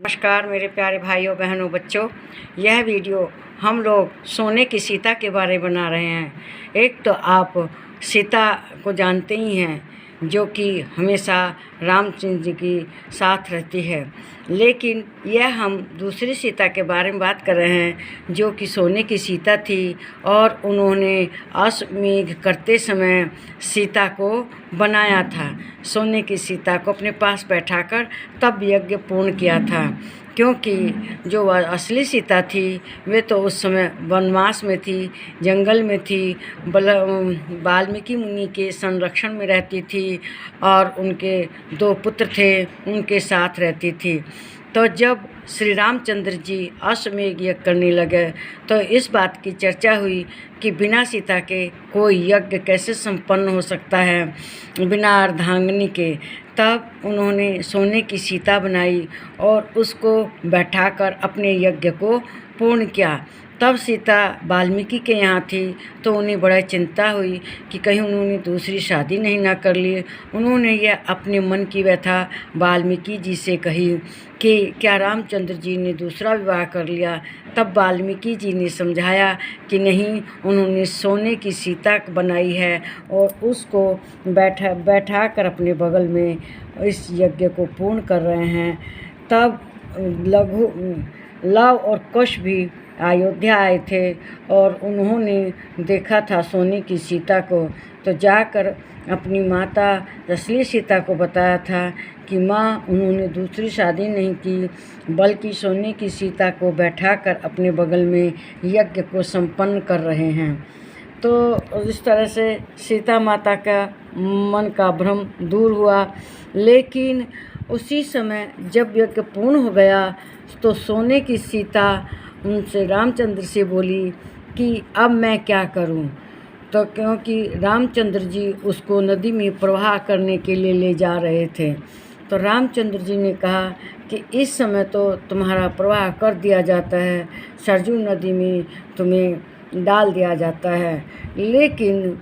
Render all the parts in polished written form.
नमस्कार मेरे प्यारे भाइयों बहनों बच्चों। यह वीडियो हम लोग सोने की सीता के बारे में बना रहे हैं। एक तो आप सीता को जानते ही हैं, जो कि हमेशा रामचंद्र जी की साथ रहती है, लेकिन यह हम दूसरी सीता के बारे में बात कर रहे हैं, जो कि सोने की सीता थी। और उन्होंने अश्वमेध करते समय सीता को बनाया था, सोने की सीता को अपने पास बैठाकर तब यज्ञ पूर्ण किया था। क्योंकि जो असली सीता थी वे तो उस समय वनवास में थी, जंगल में थी, वाल्मीकि मुनि के संरक्षण में रहती थी और उनके 2 पुत्र थे, उनके साथ रहती थी। तो जब श्री रामचंद्र जी अश्वमेध यज्ञ करने लगे तो इस बात की चर्चा हुई कि बिना सीता के कोई यज्ञ कैसे संपन्न हो सकता है, बिना अर्धांगिनी के। तब उन्होंने सोने की सीता बनाई और उसको बैठाकर अपने यज्ञ को पूर्ण किया। तब सीता वाल्मीकि के यहाँ थी तो उन्हें बड़ा चिंता हुई कि कहीं उन्होंने दूसरी शादी नहीं ना कर ली। उन्होंने यह अपने मन की व्यथा वाल्मीकि जी से कही कि क्या रामचंद्र जी ने दूसरा विवाह कर लिया। तब वाल्मीकि जी ने समझाया कि नहीं, उन्होंने सोने की सीता बनाई है और उसको बैठा कर अपने बगल में इस यज्ञ को पूर्ण कर रहे हैं। तब लव और कुश भी अयोध्या आए थे और उन्होंने देखा था सोने की सीता को, तो जाकर अपनी माता असली सीता को बताया था कि माँ, उन्होंने दूसरी शादी नहीं की, बल्कि सोने की सीता को बैठाकर अपने बगल में यज्ञ को संपन्न कर रहे हैं। तो इस तरह से सीता माता का मन का भ्रम दूर हुआ। लेकिन उसी समय जब यज्ञ पूर्ण हो गया तो सोने की सीता उनसे रामचंद्र से बोली कि अब मैं क्या करूं। तो क्योंकि रामचंद्र जी उसको नदी में प्रवाह करने के लिए ले जा रहे थे, तो रामचंद्र जी ने कहा कि इस समय तो तुम्हारा प्रवाह कर दिया जाता है, सरजू नदी में तुम्हें डाल दिया जाता है, लेकिन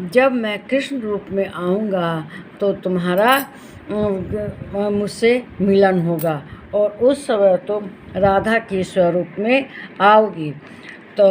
जब मैं कृष्ण रूप में आऊँगा तो तुम्हारा मुझसे मिलन होगा और उस समय तुम राधा के स्वरूप में आओगी। तो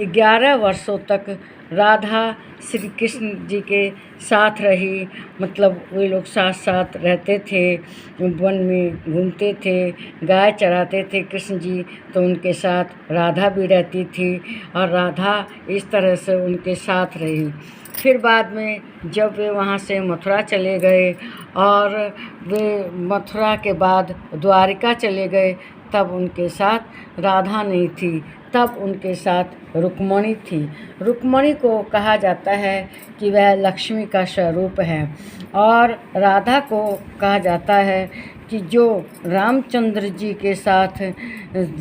11 वर्षों तक राधा श्री कृष्ण जी के साथ रही, मतलब वे लोग साथ साथ रहते थे, वन में घूमते थे, गाय चराते थे कृष्ण जी, तो उनके साथ राधा भी रहती थी और राधा इस तरह से उनके साथ रही। फिर बाद में जब वे वहाँ से मथुरा चले गए और वे मथुरा के बाद द्वारिका चले गए, तब उनके साथ राधा नहीं थी, तब उनके साथ रुक्मिणी थी। रुक्मिणी को कहा जाता है कि वह लक्ष्मी का स्वरूप है और राधा को कहा जाता है कि जो रामचंद्र जी के साथ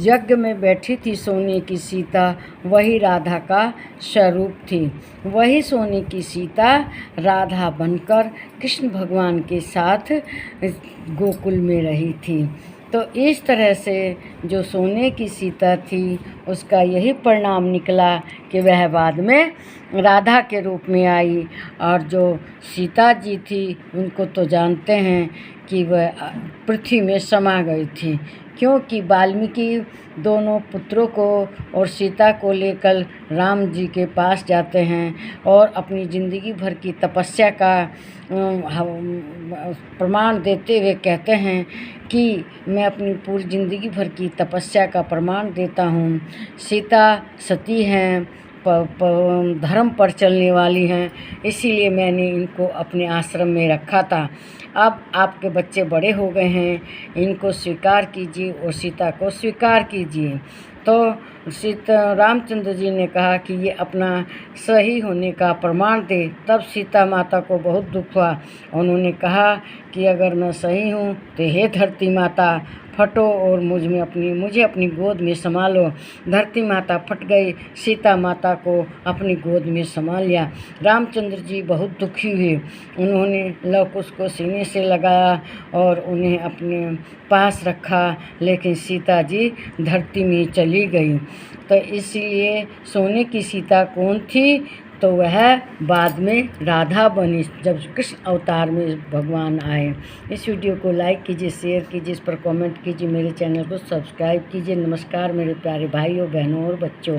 यज्ञ में बैठी थी सोने की सीता, वही राधा का स्वरूप थी। वही सोने की सीता राधा बनकर कृष्ण भगवान के साथ गोकुल में रही थी। तो इस तरह से जो सोने की सीता थी उसका यही परिणाम निकला कि वह बाद में राधा के रूप में आई। और जो सीता जी थी उनको तो जानते हैं कि वह पृथ्वी में समा गई थी, क्योंकि वाल्मीकि दोनों पुत्रों को और सीता को लेकर राम जी के पास जाते हैं और अपनी ज़िंदगी भर की तपस्या का प्रमाण देते हुए कहते हैं कि मैं अपनी पूरी ज़िंदगी भर की तपस्या का प्रमाण देता हूँ। सीता सती हैं, धर्म पर चलने वाली हैं, इसीलिए मैंने इनको अपने आश्रम में रखा था। अब आपके बच्चे बड़े हो गए हैं, इनको स्वीकार कीजिए और सीता को स्वीकार कीजिए। तो रामचंद्र जी ने कहा कि ये अपना सही होने का प्रमाण दे। तब सीता माता को बहुत दुख हुआ। उन्होंने कहा कि अगर मैं सही हूँ तो हे धरती माता, फटो और मुझे अपनी गोद में संभालो। धरती माता फट गई, सीता माता को अपनी गोद में संभाल लिया। रामचंद्र जी बहुत दुखी हुए। उन्होंने लव कुश को सीने से लगाया और उन्हें अपने पास रखा, लेकिन सीता जी धरती में चली गई। तो इसलिए सोने की सीता कौन थी? तो वह बाद में राधा बनी जब कृष्ण अवतार में भगवान आए। इस वीडियो को लाइक कीजिए, शेयर कीजिए, इस पर कमेंट कीजिए, मेरे चैनल को सब्सक्राइब कीजिए। नमस्कार मेरे प्यारे भाइयों, बहनों और बच्चों।